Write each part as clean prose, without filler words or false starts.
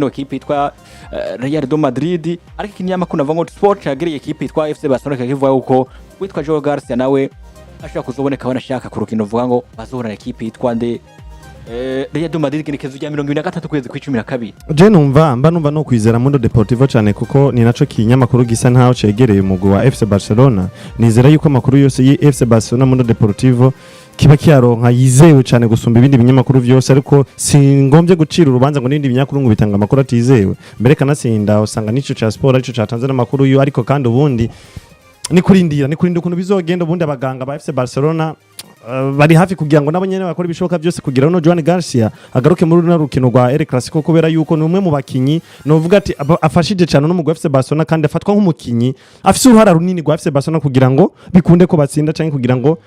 no equipe yitwa Real de Madrid ariko ikinyamakuru navuga ngo Sport yagereye equipe yitwa FC Barcelona kivuga uko witwa Joan Garcia nawe ashaka kuzoboneka banashaka ku rukino vuga ngo bazohora equipe yitwa nde Real de Madrid kinekezo rya 2023 kwezi kwa 12 je numva no kwizera Mundo Deportivo cyane kuko ni naco kinyamakuru gisa ntaho cegereye umugwi wa FC Barcelona nizera yuko amakuru yose yi FC Barcelona Mundo Deportivo kiba kiyaronka yizewe cyane gusumba ibindi binyamakuru byose ariko singombye gucira urubanza ngo n'ibindi binyamakuru ngo bitanga amakuru atizewe mbere kanasinda usanga nico cha sport arico catanze n'amakuru yo ariko kandi ubundi ni kurindira ukuntu bizogenda ubundi abaganga ba FC Barcelona bari hafi kugira ngo nabo nyene bakora ibishoboka byose kugira no Joan Garcia agaruke muri RUKINO Rwa Classico kubera yuko ni umwe mu bakinyi novuga ati afashije cyane no mu FC Barcelona kandi afatwa nk'umukinyi afise uruhara runini rwa FC Barcelona kugira ngo bikunde ko batsinda cyane kugira ngo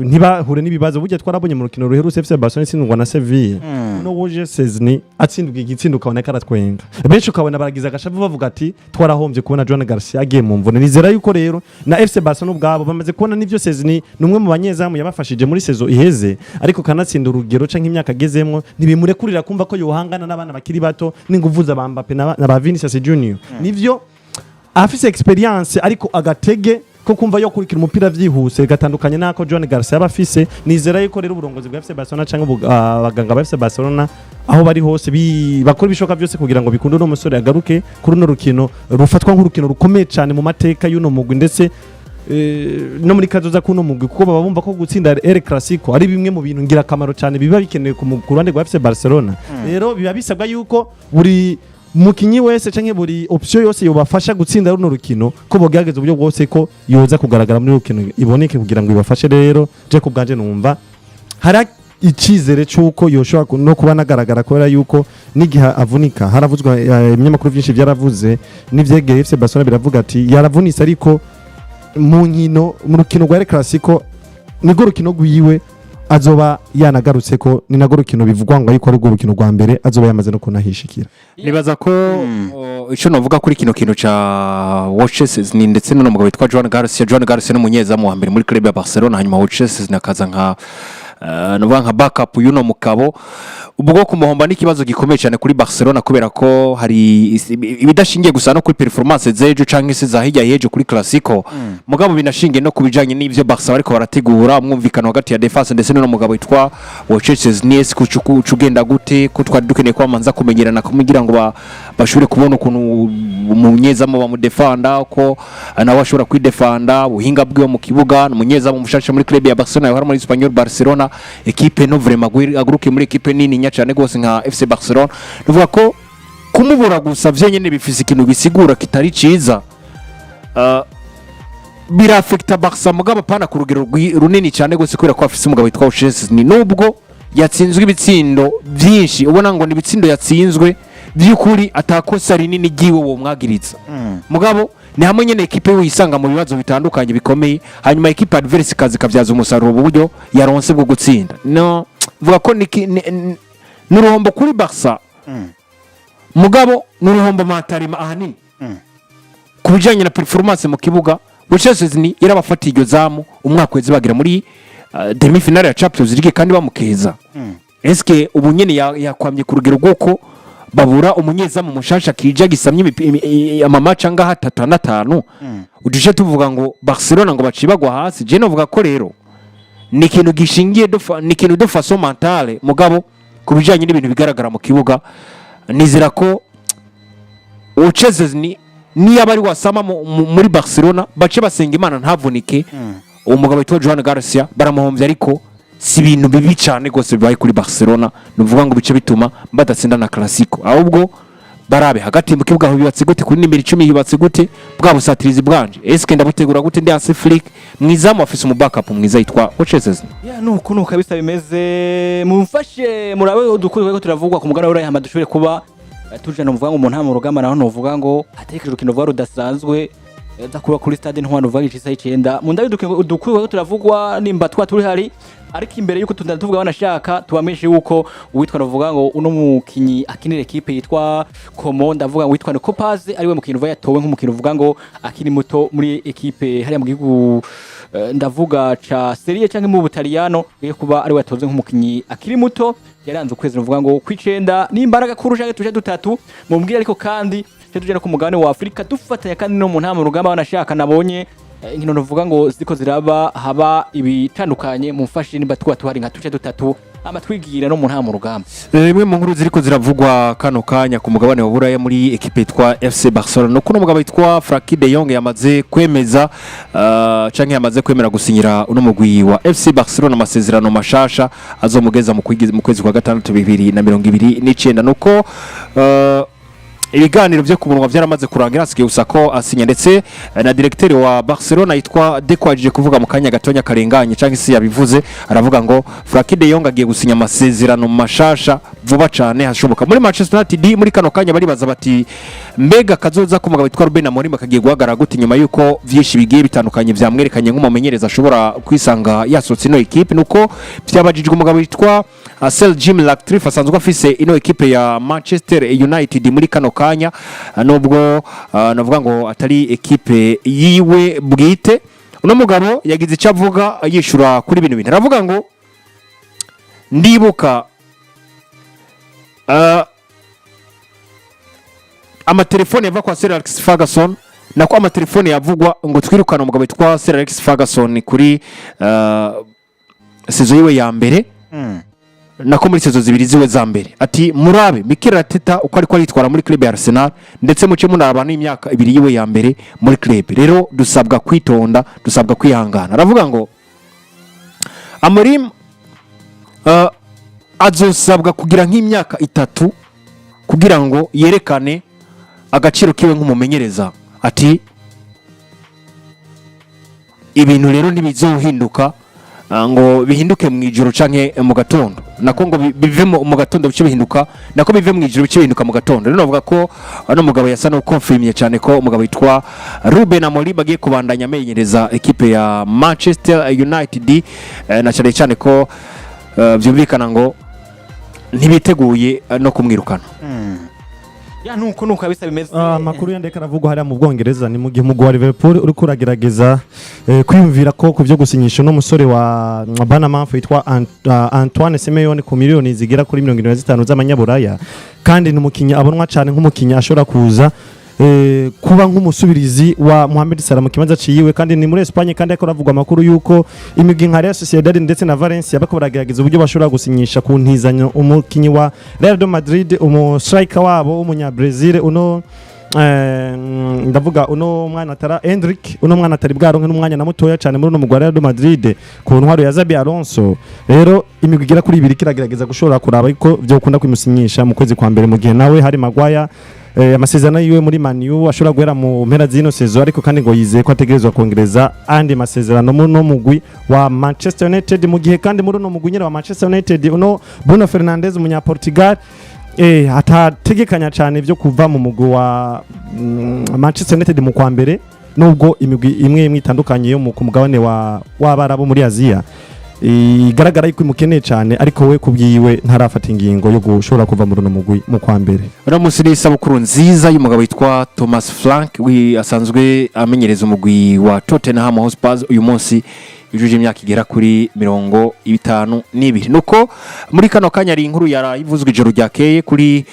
ntibahure n'ibibazo burya twarabonye mu rukino ruherutse FC Barcelona itsindwa na Sevilla no woje sezni atsindwa igitsindu ukabona karatwenga benshi ukabona baragiza agashavu bavuga ati twarahombye kubona Joan Garcia agiye mu mvune nizera yuko rero na FC Barcelona ubwabo bamaze kubona n'ivyo sezni numwe mu banyezamu yabafashije muri sezo iheze ariko kanatsinda urugero canke imyaka agezemmo nibimurekurira kumva ko yohangana n'abana bakiri bato n'inguvuza ba Mbappe na ba Vinicius Junior nivyo afise experience ariko agatege ko kumva yo kurikira umupira vyihuse gatandukanye nako Joan Garcia yabafise nizera yuko rero uburongozi bwa FC Barcelona canke abaganga ba FC Barcelona aho bari hose bakora ibishoka byose kugira ngo bikunde no musore agaruke kuri no rukino rufatwa nk'urukino rukomeye cyane mu mateka y'uno mugwi ndetse no muri kazoza kuno mugwi kuko baba bumva ko gutsinda El Classico ari bimwe mu bintu ngira kamaro cyane biba bikenewe ku ruhande rwa FC Barcelona rero biba bisabwa yuko buri mukinyi wese canke buri option yose yobafasha gutsinda runo rukino ko bogageza uburyo bwose ko yoza kugaragara muri rukino iboneke kugira ngo ibafashe rero je ku bwanje numva hari icizere cyuko yoshobora no kuba nagaragara kubera yuko nigiha avunika haravuzwa ibinyamakuru byinshi byaravuze n'ivyegeye FC Barcelona biravuga ati yaravunise ariko mu nkino mu rukino rwa El Classico nigo rukino gwiwe azoba yanagarutse ko ni nago rukino bivugwa ngo ariko ari rwo rukino rwa mbere azoba yamaze no kunahishikira nibaza ko ico novuga kuri kino kintu ca Watches ni ndetse no mugabo witwa Joan Garcia n'umunyezamu wa mbere muri club ya Barcelona hanyuma Watches nakaza nka nka backup y'uno mukabo ubwo kumuhomba n'ikibazo gikomeye cyane kuri Barcelona kubera ko hari ibidashingiye gusa no kuri performance zejo canke se zahijya yejo kuri Classico mugabo binashingiye no kubijanye n'ivyo Barca ariko barategura umwumvikano hagati ya defense ndetse no mugabo witwa Watches Nies kucugenda gute ko twari dukeneye ko amanza kumenyerana kumugira ngo bashobore kubona ukuntu umunyezamu bamudefanda ko nawe ashobora kwidefanda ubuhinga bwe mu kibuga umunyezamu mushasha muri club ya Barcelona yahora muri Espanyol Barcelona equipe no vraiment aguruke muri equipe nini cyane gose nka FC Barcelona nuvuga ko kumubura gusa vyenyene bifise ikintu bisigura kitari ciza bira affecta Barca mugabo pana ku rugero runini cyane gose kubera ko afise umugabo witwa Uches ni nubwo yatsinzwe ibitsindo byinshi ubona ngo ni ibitsindo yatsinzwe by'ukuri atakosa rinini giwe wo mwagiriza mugabo ni hamwe nyene equipe wisanga mu bibazo bitandukanye bikomeye hanyuma equipe adverse kazi kavyaza umusaruro buryo yaronse bwo gutsinda no vuga ko nuruhombo kuri Barca mugabo nuruhombo matarima ahanini kubijanye na performance mu kibuga Uches ni yarabafatiye iryo zamu umwaka weze bagira muri demi finale ya Champions League kandi bamukeza eske ubu nyene yakwamye ku rugero rwoko babura umunyezamu mushasha kija gisamye amamaca ngaha 3 na 5 uduje tuvuga ngo Barcelona ngo bacibagwa hasi je novuga ko rero ni ikintu gishingiye ni ikintu de façon mentale mugabo kubijanye n'ibintu bigaragara mu kibuga nizira ko Uches ni abari wasama muri Barcelona bace basenga Imana ntavunike umugabo witwa Joan Garcia baramuhombye ariko si ibintu bibi cyane gose bibaye kuri Barcelona nuvuga ngo bice bituma badatsinda na Classico ahubwo barabe hagati mu kibuga aho bibatse gute kuri nimero 10 yubatse gute bwa busatirizi bwanje eske ndabutegura gute ndi Hansi Flick mwizamu afise mu backup mwiza yitwa Watches ya nuko kabisa bimeze mumfashe murabe udukuru ko turavugwa ku mugana w'Urayi hama dushobore kuba tujana muvuga ngo umuntu nta mu rugamba naho novuga ngo atekereje urukino rwa rudasanzwe kuba kuri stade ntwano uvuga icisa 9 mu ndabiduke udukuru ko turavugwa nimba turi hari ariko imbere yuko tuvuga banashaka tubamenyeshe yuko uwitwa navuga ngo uno mukinyi akinira equipe yitwa Como ndavuga ngo witwa Kopaze ari we mukinyi uva yatowe nk'umukinyi uvuga ngo akiri muto muri equipe hariya mu gihugu ndavuga ca Serie canke mu Butaliyano kuba ari we yatoze nk'umukinyi akiri muto yaranze ukwezi nuvuga ngo kwicenda n'imbaraga kurusha tuje dutatu mumbwira ariko kandi tuje no ku mugabane wa Afrika dufatanya kandi no mu ntama rugamba banashaka nabonye inkino nuvuga ngo ziko ziraba haba ibitandukanye mumfashe nimba twari nka tuje dutatu amatwigira no mu ntama rugamba rimwe mu nkuru ziriko ziravugwa kano kanya ku mugabane wa Buraya muri equipe yitwa FC Barcelona no kuno mugabo yitwa Frankie de Jong yamaze kwemeza canke yamaze kwemera gusinyira uno mugwi wa FC Barcelona amasezerano mashasha azomugeza mu kwezi kwa gatandatu 2029 nuko ibiganiro byo kumunwa byaramaze kurangira asigaye usako asinya ndetse na directeur wa Barcelona yitwa Dekwajije kuvuga mu kanya gatonya karenganye canke se yabivuze aravuga ngo Frankie de Jong agiye gusinya amasezerano mashasha vuba cyane hashoboka muri Manchester United muri kano kanya bari baza bati mbega kazoza ku mugabo yitwa Ruben Amorim akagiye guhagara gute nyuma yuko vyinshi bigiye bitandukanye vyamwerekanye nk'umumenyereza ashobora kwisanga yasotse ino equipe nuko byabajijwe umugabo yitwa Sir Jim Ratcliffe asanzwe afise ino equipe ya Manchester United muri kano kanya nubwo navuga ngo atari equipe yiwe bwite uno mugabo yagize icyo avuga yishura kuri bino bintu aravuga ngo ndibuka amatelefone yava kwa Sir Alex Ferguson nako amatelefone yavugwa ngo twirukana umugabo yitwa Sir Alex Ferguson kuri sezo yiwe ya mbere nako muri sezo zibiri ziwe za mbere ati murabe Mikel Arteta uko ariko yitwara muri club ya Arsenal ndetse muce munaba n'imyaka ibiri yiwe ya mbere muri club rero dusabwa kwitonda dusabwa kwihangana aravuga ngo Amorim azosabwa kugira nk'imyaka 3 kugira ngo yerekane agaciro kiwe nk'umumenyereza ati ibintu rero nibizohinduka ngo bihinduke mu ijoro canke mu gatondo nako ngo bive mu gatondo bice bihinduka nako bive mu ijoro bice bihinduka mu gatondo rero navuga ko ano mugabo yasa no confirmye cyane ko umugabo yitwa Ruben Amorim bagiye kubandanya amenyereza equipe ya Manchester United na cyane ko byumvikana ngo ntibiteguye no kumwirukana ya nuko kabisa bimeze makuru yandeka aravugwa hari mu Bwongereza ni mu gihe umugwi wa Liverpool uri kuragerageza kwiyumvira ko kuvyo gusinyisha no musore wa Banamaf yitwa Antoine Semeone ku miliyoni zigera kuri 75 z'amanyaburaya kandi n'umukinya abonwa cyane nk'umukinya ashobora kuza kuba nk'umusubirizi wa Mohamed Salah mu kibanza ciyiwe kandi ni muri Espagne kandi ariko ravugwa makuru yuko imigwi nka Real Sociedad ndetse na Valencia bako baragerageza uburyo bashobora gusinyisha ku ntizanyo umukinyi wa Real de Madrid striker wabo umunya Brazil uno ndavuga uno mwana atara Hendrik uno mwana atari bwaronke n'umwanya na mutoya cyane muri no mugwa Real de Madrid ku ntwaro ya Xabi Alonso rero imigwi igera kuri 2 kiragerageza gushobora kuraba ariko byo kunda kwimusinyisha mu kwezi kwa mbere mu gihe nawe hari Maguire amasezerano yiwe muri Man U ashobora guhera mu mpera zino sezo ariko kandi ngo yizeye ko ategerezwa kongereza andi masezerano no mugwi wa Manchester United mu gihe kandi muri no mugwi nyine wa Manchester United uno Bruno Fernandes umunya Portugal atategekanya cyane byo kuva mu mugwi wa Manchester United mu kwa mbere nubwo imigwi imwe itandukanye yo mu mugabane w'Abarabu muri Aziya igaragara yuko imukeneye cyane ariko we kubwiwe ntarafata ingingo yo gushobora kuva muri no mugwi mu kwa mbere uramutse n'isabukuru nziza y'umugabo witwa Thomas Frank asanzwe amenyereza umugwi wa Tottenham Hotspur uyu munsi yujuje imyaka igera kuri 52 nuko muri kano kanya ari inkuru yarayivuzwe ijoro ryakeye kuri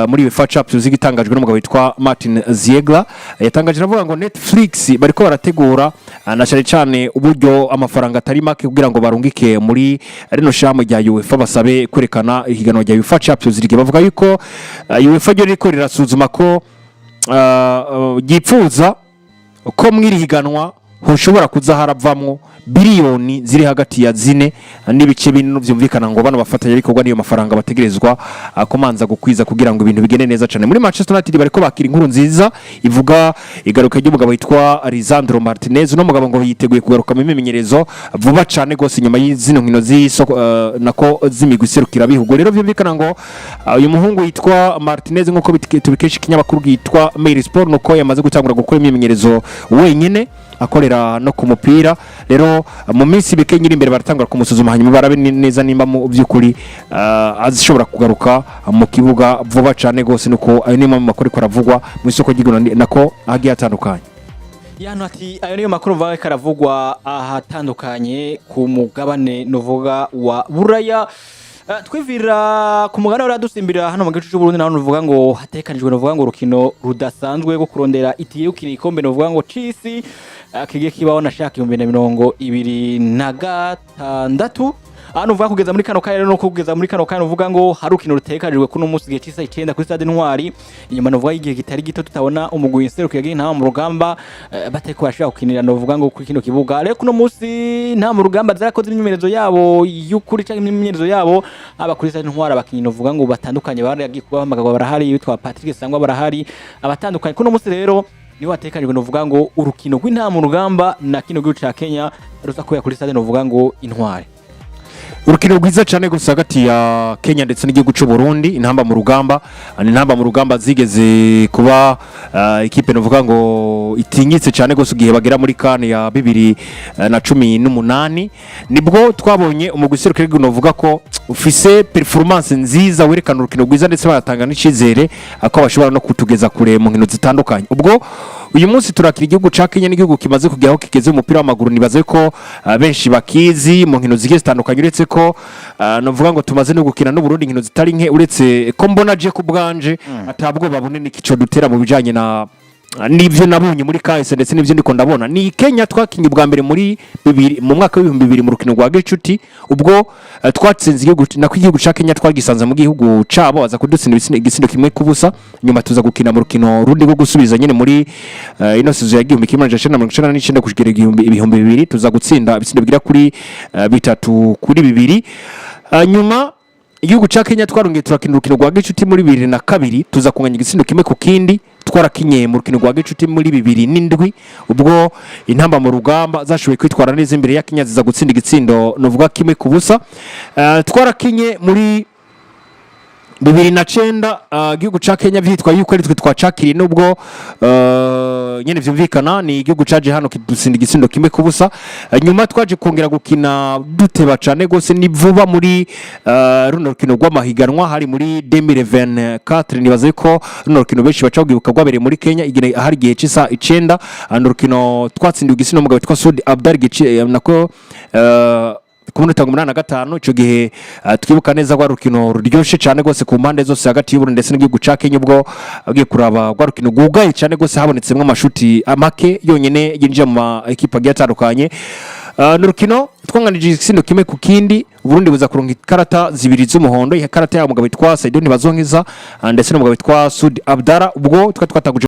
muri UEFA Champions League itangajwe n'umugabo witwa Martin Ziegler yatangaje avuga ngo Netflix bariko barategura na cyane uburyo amafaranga atari make kugira ngo barungike muri rino shamo rya UEFA basabe kwerekana ihiganwa rya UEFA Champions League bavuga yuko UEFA ryo riko rirasuzuma ko gipfuza ko mwiri higanwa hoshobora kuzaharavamwo biliyoni ziri hagati ya 4 n'ibice bintu byumvikana ngo bano bafatanya bikorwa niyo mafaranga bategerezwa komanza gukwiza kugira ngo ibintu bigende neza cyane muri Manchester United bariko bakira inkuru nziza ivuga igaruka ry'umugabo witwa Lisandro Martinez no mugabo ngo yiteguye kugaruka mu mimenyerezo vuba cyane gose nyuma y'izino nkino nako zimigwi serukira bihugo rero byumvikana ngo uyu muhungu witwa Martinez nkuko tubikesha ikinyamakuru gitwa Mail Sport nuko yamaze gutangura gukora imimenyerezo wenyine akorera no ku mupira rero mu minsi bikenyira imbere baratangura kumusuzuma hanyuma barabe neza nimba mu byukuri azishobora kugaruka mu kibuga vuba cyane gose nuko ayo niyo makuru koravugwa mu isoko ry'igura nako agiye atandukanye yano ati ayo niyo makuru vawe karavugwa ahatandukanye ku mugabane novuga wa Buraya twivira ku mugana uradusimbira hano mu gice cy'u Burundi naho nuvuga ngo hatekanijwe nuvuga ngo urukino rudasanzwe rwo kurondera itiye ukina ikombe nuvuga ngo CIC kigiye kibaho nashaka 2026 hano uvuga kugeza muri kano kanya no kugeza muri kano kanya uvuga ngo hari urukino rutekanijwe kuno munsi gihe cy'isa 9 kuri stade Ntwari inyuma nuvuga igihe kitari gito tutabona umugwi inserukiye g'intama mu rugamba bateko bashaka gukinira nuvuga ngo kuri kino kibuga rero kuno munsi nta mu rugamba zarakoze imyimenyerezo yabo y'ukuri cyangwa imyimenyerezo yabo aba kuri stade Ntwari abakinyi nuvuga ngo batandukanye baragiye kubahamagara barahari yitwa Patrick Sangwa barahari abatandukanye kuno munsi rero niho hatekanijwe nuvuga ngo urukino rw'intama mu rugamba na kino gihugu ca Kenya ruza kuya kuri stade nuvuga ngo Intwari urukino rwiza cyane gusa hagati ya Kenya ndetse n'igihugu cy'u Burundi intamba mu rugamba zigeze kuba ikipe novuga ngo itinyitse cyane gusa gihe bagera muri kane ya 2018 nibwo twabonye umugwi serukirego novuga ko ufise performance nziza werekana urukino rwiza ndetse baratanga n'icizere ako bashobora no kutugeza kure mu nkino zitandukanye ubwo uyu munsi turakira igihugu ca Kenya n'igihugu kimaze kugeraho kigeze umupira w'amaguru nibaze ko benshi bakizi mu nkino zigiye zitandukanye uretse ko novuga ngo tumaze no gukina n'u Burundi nkino zitari nke uretse ko mbona je ku bwanje atabwo babone ikico dutera mu bijanye na nivyo nabonye muri kahise ndetse nivyo ndiko ndabona ni Kenya twakinye bwa mbere muri mu mwaka wa 2000 mu rukino rwa gicuti ubwo twatsinze igihugu ca Kenya twagisanze mu gihugu cabo baza kudutsinda igisindo kimwe kubusa nyuma tuza gukina mu rukino rundi rwo gusubiza nyene muri ino season ya 2019 kushigera 2000 tuza gutsinda ibisindo bigira kuri 3-2 nyuma igihugu ca Kenya twarongeye turakina urukino rwa gicuti muri 2002 tuza kunganya igisindo kimwe ku kindi twarakinye mu rukino rwa gicuti muri 2007 ubwo intamba mu rugamba zashoboye kwitwara neza imbere ya Kenya ziza gutsinda igitsindo novuga kimwe kubusa twarakinye muri 2009 igihugu ca Kenya vyitwa yuko ari twe twacakiriye nubwo nyene vyumvikana ni igihugu caje hano kidutsinda igisindo kimwe kubusa nyuma twaje kongera gukina duteba cane gose ni vuba muri runo rukino rw'amahiganwa hari muri 2024 nibaze ko runo rukino benshi bacagwibuka rwabereye muri Kenya igene hari gihe cisa 9 rukino twatsindiye igisindo mugabo twa Sudi Abdar gice nako kumunota 85 ico gihe twibuka neza kwa rukino ruryoshe cyane gose ku mpande zose hagati y'Uburundi ndetse n'igihugu ca Kenya ubwo agiye kuraba kwa rukino gugaye cyane gose habonetsemwe amashuti amake yonyene yinjira mu ekipa gatandukanye n'urukino twanganije igisindo kimwe ku kindi Burundi buza kuronka ikarata zibiri z'umuhondo ikarata ya mugabo witwa Saido Ntibazonkiza ndetse n'umugabo witwa Sudi Abdara ubwo twataguje